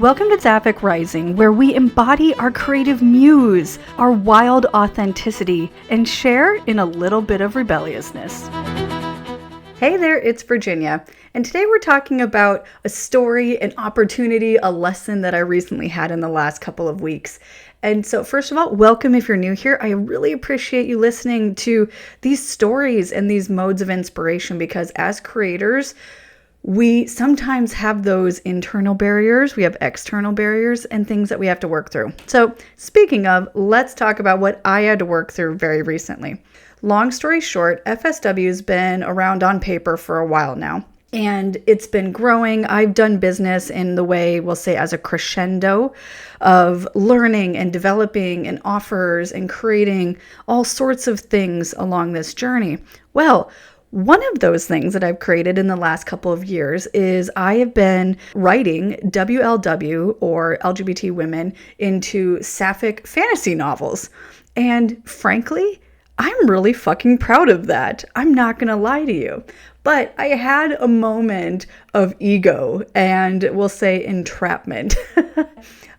Welcome to Zaphic Rising, where we embody our creative muse, our wild authenticity, and share in a little bit of rebelliousness. Hey there, it's Virginia, and today we're talking about a story, an opportunity, a lesson that I recently had in the last couple of weeks. And so first of all, welcome if you're new here. I really appreciate you listening to these stories and these modes of inspiration because as creators, we sometimes have those internal barriers, we have external barriers and things that we have to work through. So speaking of, let's talk about what I had to work through very recently. Long story short, FSW has been around on paper for a while now, and it's been growing. I've done business in the way, we'll say, as a crescendo of learning and developing and offers and creating all sorts of things along this journey. Well, one of those things that I've created in the last couple of years is I have been writing WLW or LGBT women into sapphic fantasy novels. And frankly, I'm really fucking proud of that. I'm not going to lie to you. But I had a moment of ego and we'll say entrapment.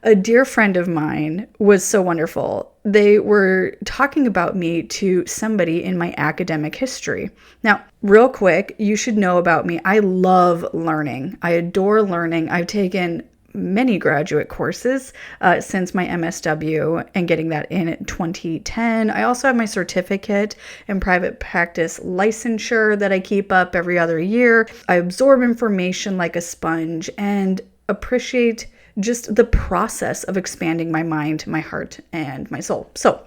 A dear friend of mine was so wonderful. They were talking about me to somebody in my academic history. Now, real quick, you should know about me. I love learning. I adore learning. I've taken many graduate courses since my MSW and getting that in 2010. I also have my certificate in private practice licensure that I keep up every other year. I absorb information like a sponge and appreciate just the process of expanding my mind, my heart, and my soul. So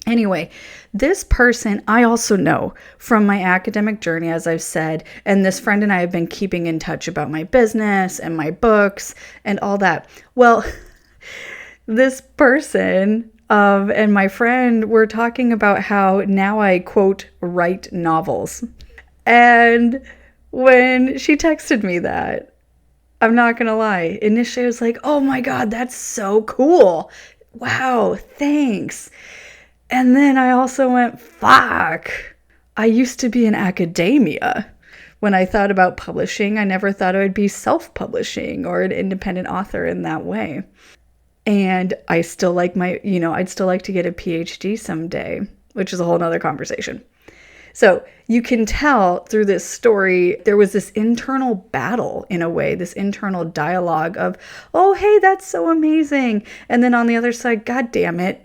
anyway, this person I also know from my academic journey, as I've said, and this friend and I have been keeping in touch about my business and my books and all that. Well, this person and my friend were talking about how now I, quote, write novels. And when she texted me that, I'm not going to lie. Initially, I was like, oh my God, that's so cool. Wow, thanks. And then I also went, fuck. I used to be in academia. When I thought about publishing, I never thought I would be self-publishing or an independent author in that way. And I still like I'd still like to get a PhD someday, which is a whole nother conversation. So you can tell through this story, there was this internal battle in a way, this internal dialogue of, oh, hey, that's so amazing. And then on the other side, God damn it,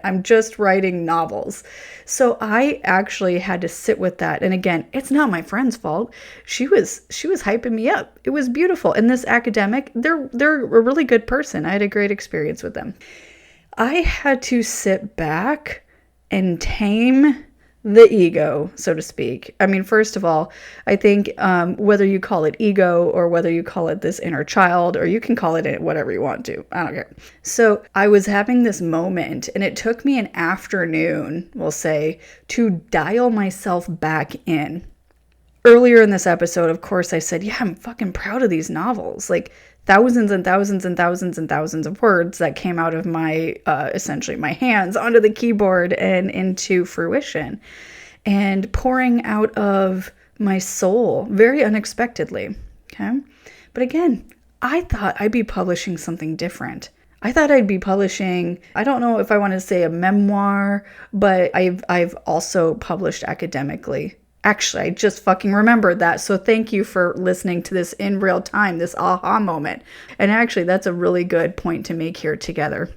I'm just writing novels. So I actually had to sit with that. And again, it's not my friend's fault. She was hyping me up. It was beautiful. And this academic, they're a really good person. I had a great experience with them. I had to sit back and tame the ego, so to speak. I mean, first of all, I think whether you call it ego or whether you call it this inner child, or you can call it whatever you want to, I don't care. So I was having this moment and it took me an afternoon, we'll say, to dial myself back in. Earlier in this episode, of course, I said, yeah, I'm fucking proud of these novels. Like thousands and thousands and thousands and thousands of words that came out of my, essentially my hands onto the keyboard and into fruition and pouring out of my soul very unexpectedly. Okay. But again, I thought I'd be publishing something different. I thought I'd be publishing, I don't know if I want to say a memoir, but I've also published academically. Actually, I just fucking remembered that. So thank you for listening to this in real time, this aha moment. And actually, that's a really good point to make here together.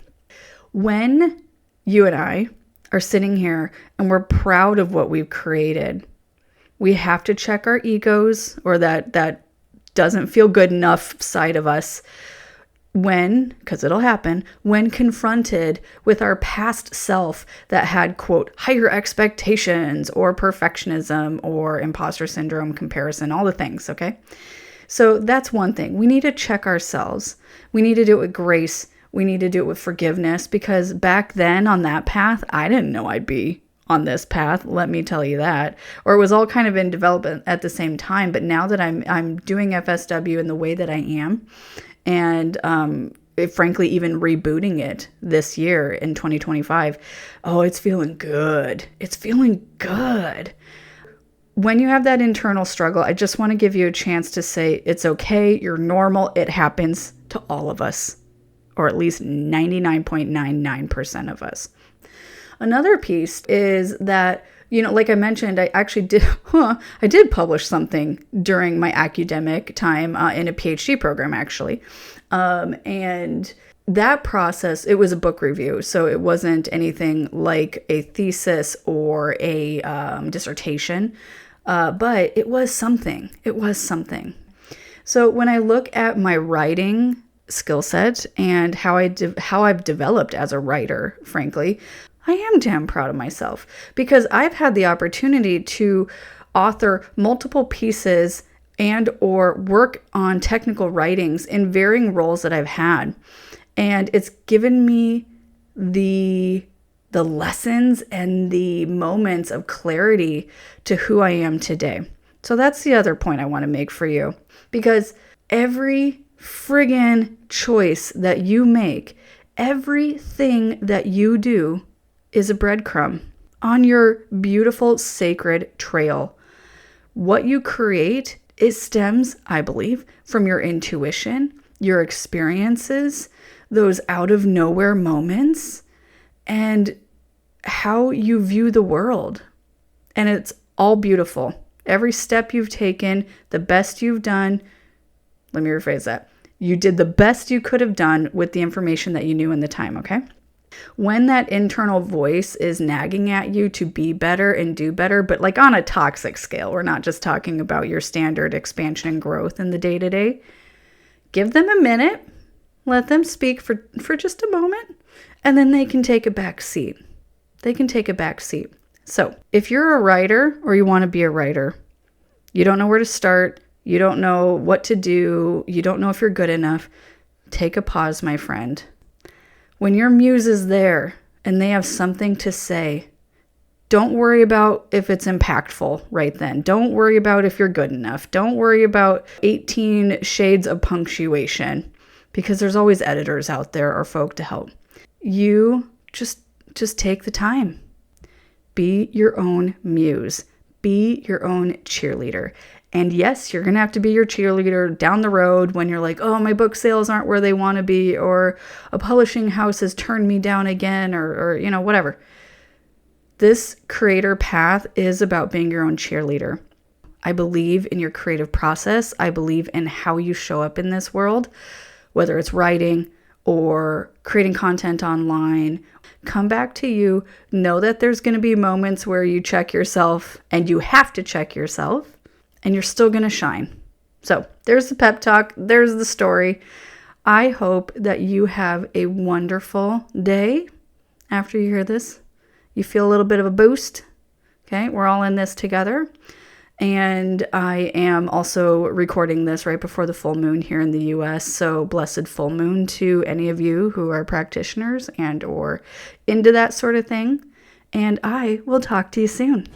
When you and I are sitting here and we're proud of what we've created, we have to check our egos or that doesn't feel good enough side of us because it'll happen, when confronted with our past self that had, quote, higher expectations or perfectionism or imposter syndrome, comparison, all the things, okay? So that's one thing. We need to check ourselves. We need to do it with grace. We need to do it with forgiveness because back then on that path, I didn't know I'd be on this path, let me tell you that. Or it was all kind of in development at the same time. But now that I'm doing FSW in the way that I am, and frankly, even rebooting it this year in 2025, oh, it's feeling good. It's feeling good. when you have that internal struggle, I just want to give you a chance to say, it's okay, you're normal, it happens to all of us, or at least 99.99% of us. Another piece is that, like I mentioned, I actually did publish something during my academic time in a PhD program, actually. And that process, it was a book review, so it wasn't anything like a thesis or a dissertation, but it was something. It was something. So when I look at my writing skill set and how I've developed as a writer, frankly, I am damn proud of myself because I've had the opportunity to author multiple pieces and or work on technical writings in varying roles that I've had. And it's given me the lessons and the moments of clarity to who I am today. So that's the other point I want to make for you, because every friggin' choice that you make, everything that you do is a breadcrumb on your beautiful sacred trail. What you create, it stems, I believe, from your intuition, your experiences, those out of nowhere moments, and how you view the world. And it's all beautiful. Every step you've taken, the best you've done, let me rephrase that. You did the best you could have done with the information that you knew in the time, okay? When that internal voice is nagging at you to be better and do better, but like on a toxic scale, we're not just talking about your standard expansion and growth in the day-to-day. Give them a minute, let them speak for just a moment, and then they can take a back seat. They can take a back seat. So if you're a writer or you want to be a writer, you don't know where to start, you don't know what to do, you don't know if you're good enough, take a pause, my friend. When your muse is there and they have something to say, don't worry about if it's impactful right then. Don't worry about if you're good enough. Don't worry about 18 shades of punctuation, because there's always editors out there or folk to help. You just take the time. Be your own muse. Be your own cheerleader. And yes, you're going to have to be your cheerleader down the road when you're like, oh, my book sales aren't where they want to be, or a publishing house has turned me down again, or whatever. This creator path is about being your own cheerleader. I believe in your creative process. I believe in how you show up in this world, whether it's writing or creating content online. Come back to you. Know that there's going to be moments where you check yourself, and you have to check yourself, and you're still going to shine. So there's the pep talk. There's the story. I hope that you have a wonderful day after you hear this. You feel a little bit of a boost. Okay, we're all in this together. And I am also recording this right before the full moon here in the US. So blessed full moon to any of you who are practitioners and or into that sort of thing. And I will talk to you soon.